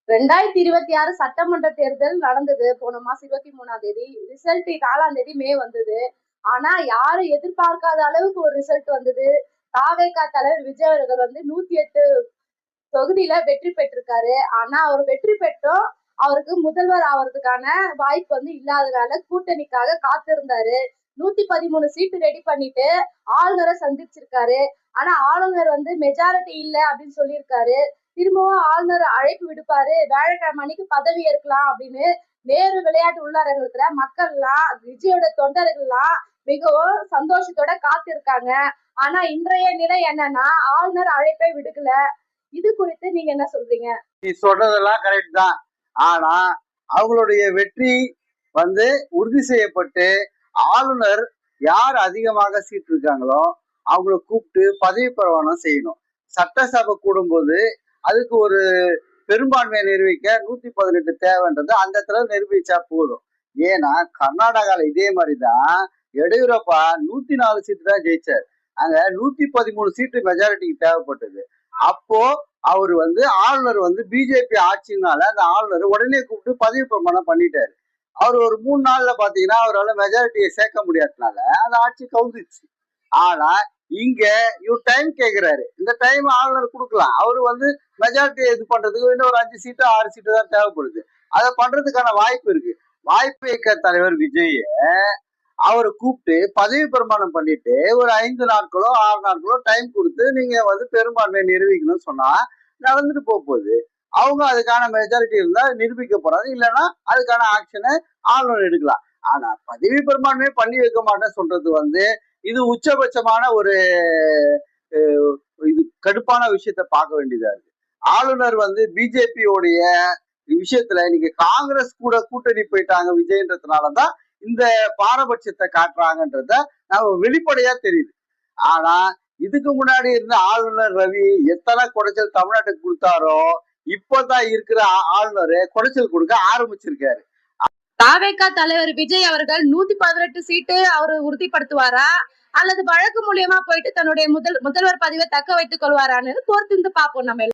2026 சட்டமன்ற தேர்தல் நடந்தது. போன மாசம் 23ஆம் தேதி. ரிசல்ட் 4ஆம் தேதி மே வந்தது. ஆனா யாரும் எதிர்பார்க்காத அளவுக்கு ஒரு ரிசல்ட் வந்தது. தாவேகா தலைவர் விஜய் அவர்கள் வந்து 108 தொகுதியில வெற்றி பெற்றிருக்காரு. ஆனா அவர் வெற்றி பெற்றோம் அவருக்கு முதல்வர் ஆவறதுக்கான வாய்ப்பு வந்து இல்லாதனால கூட்டணிக்காக காத்திருந்தாரு. 113 சீட்டு ரெடி பண்ணிட்டு ஆளுநரை சந்திச்சிருக்காரு. ஆனா ஆளுநர் வந்து மெஜாரிட்டி இல்ல அப்படின்னு சொல்லியிருக்காரு. திரும்பவும் ஆளுநர் அழைப்பு விடுப்பாரு, வியாழக்கிழமை அன்னைக்கு பதவி ஏற்கலாம் அப்படின்னு நேரு விளையாட்டு உள்ளரங்கத்துல மக்கள் எல்லாம் விஜயோட தொண்டர்கள்லாம் மிகவும் சந்தோஷத்தோட காத்திருக்காங்க. ஆனா இன்றைய நிலை என்னன்னா ஆளுநர் அழைப்பை விடுக்கல. இது குறித்து நீங்க என்ன சொல்றீங்க? நீ சொல்றதெல்லாம் கரெக்ட் தான். ஆனா அவங்களுடைய வெற்றி வந்து உறுதி செய்யப்பட்டு ஆளுநர் யார் அதிகமாக சீட் இருக்காங்களோ அவங்கள கூப்பிட்டு பதவி பிரமாணம் செய்யணும். சட்டசபை கூடும்போது அதுக்கு ஒரு பெரும்பான்மையை நிரூபிக்க 118 தேவைன்றது அந்த இடத்துல நிரூபிச்சா போதும். ஏன்னா கர்நாடகால இதே மாதிரிதான் எடியூரப்பா 104 சீட்டு தான் ஜெயிச்சார். அங்க 113 சீட்டு மெஜாரிட்டிக்கு தேவைப்பட்டது. அப்போ அவர் வந்து ஆளுநர் வந்து பிஜேபி ஆட்சினால அந்த ஆளுநர் உடனே கூப்பிட்டு பதவி பிரமாணம் பண்ணிட்டாரு. அவர் ஒரு 3 நாள்ல பாத்தீங்கன்னா அவரால் மெஜாரிட்டியை சேர்க்க முடியாதனால அந்த ஆட்சி கவுந்துச்சு. ஆனா இங்க இவர் டைம் கேட்கிறாரு. இந்த டைம் ஆளுநர் கொடுக்கலாம். அவரு வந்து மெஜாரிட்டியை இது பண்றதுக்கு இன்னும் ஒரு 5 சீட்டு 6 சீட்டு தான் தேவைப்படுது. அதை பண்றதுக்கான வாய்ப்பு இருக்கு. வாய்ப்பு இயக்க தலைவர் விஜய அவரை கூப்பிட்டு பதவி பிரமாணம் பண்ணிட்டு ஒரு 5 நாட்களோ 6 நாட்களோ டைம் கொடுத்து நீங்க வந்து பெரும்பான்மையை நிரூபிக்கணும்னு சொன்னா நடந்துட்டு போகுது. அவங்க அதுக்கான மெஜாரிட்டி இருந்தா நிரூபிக்க போறாங்க, இல்லைன்னா அதுக்கான ஆக்ஷனை ஆளுநர் எடுக்கலாம். ஆனா பதவி பெரும்பான்மையை பண்ணி வைக்க மாட்டேன்னு சொல்றது வந்து இது உச்சபட்சமான ஒரு இது கடுப்பான விஷயத்த பார்க்க வேண்டியதா இருக்கு. ஆளுநர் வந்து பிஜேபியோடைய விஷயத்துல இன்னைக்கு காங்கிரஸ் கூட கூட்டணி போயிட்டாங்க விஜயன்றதுனாலதான் இந்த பாரபட்சத்தை காட்டுறாங்கன்றத நம்ம வெளிப்படையா தெரியுது. ஆனா இதுக்கு முன்னாடி இருந்த ஆளுநர் ரவி எத்தனை குடைச்சல் தமிழ்நாட்டுக்கு கொடுத்தாரோ இப்பதான் இருக்கிற ஆளுநர் குடைச்சல் கொடுக்க ஆரம்பிச்சிருக்காரு. தாவேகா தலைவர் விஜய் அவர்கள் 118 சீட்டு அவரு உறுதிப்படுத்துவாரா அல்லது வழக்கு மூலியமா போயிட்டு தன்னுடைய முதல்வர் பதவியை தக்க வைத்துக் கொள்வாரான்னு பொறுத்திருந்து பார்ப்போம் நம்ம.